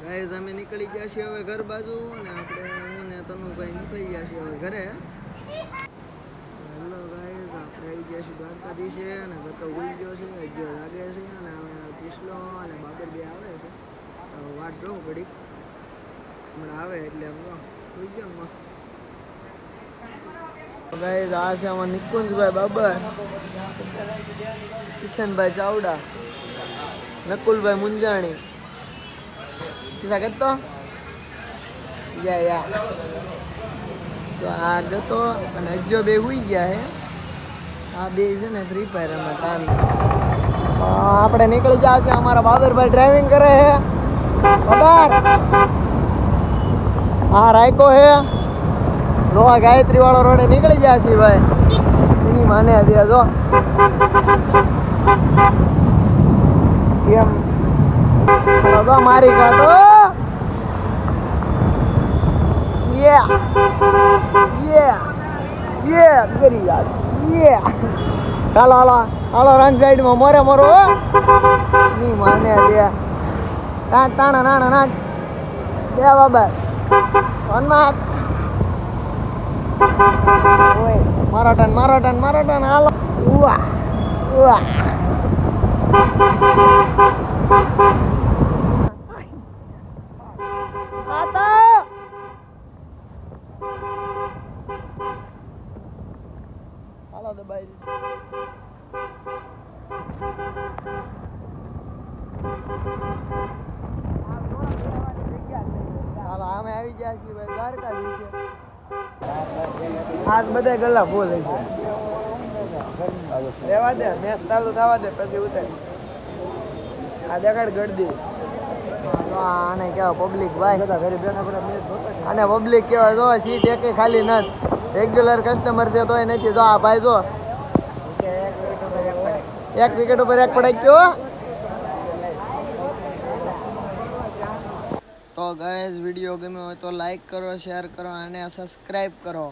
Guys અમે નીકળી ગયા છીએ હવે ઘર બાજુ અને આપણે હું ને તનુભાઈ નીકળી ગયા છીએ હવે ઘરે. હેલો ગાઈઝ, આપણે આવી ગયા છીએ દ્વારકાધીશે અને ગતો ઉઈ ગયો છે, અગિયો લાગે છે અને હવે કિસલો અને બાબર બે આવે છે. તો વાટ જોવું પડી, હમણાં આવે એટલે એમ ઉઈ ગયો મસ્ત. ગાઈઝ આ છે આમાં નિકુંજભાઈ બાબર, કિશનભાઈ ચાવડા, નકુલભાઈ મુંજાણી. કિસ્સા કરતો યા તો આ ગતો અને અજ્જો બે હુઈ ગયા હે. આ બે છે ને ફ્રી ફાયર રમતા. આપણે નીકળી ગયા છે, અમારા બાબરભાઈ ડ્રાઇવિંગ કરે છે. બાબર હા રાયકો હે લોહા ગાયત્રી વાળો રોડે નીકળી ગયા છે ભાઈ. એની માને હતી જો એમ મારી કાઢો. કરી યાર હાલો હાલો હાલો રંગ સાઈડમાં મોરે મોરો ની માને દે ટાણા નાણા નાટ દે બાબર હનુમાન મારો ટન હાલો. ઉવા ઉવા હાલો દબાઈ હાલો અમે આવી ગયા છીએ ભાઈ દ્વારકાધીશ. આજ બધા ગલ્લા ફૂલ છે. રેવા દે મેચ ચાલુ થવા દે પછી ઉતાર. આ દેખાડ ગળદી આને કેવા પબ્લિક ભાઈ, આને પબ્લિક કેવાય. જો સીટ એક ખાલી નથી, રેગ્યુલર કસ્ટમર છે તોય નથી. જો આ ભાઈ જો એક વિકેટ ઉપર એક પડાઈ ગયો. તો ગાઈઝ વિડીયો ગમ્યો હોય તો લાઈક કરો, શેર કરો અને સબસ્ક્રાઈબ કરો.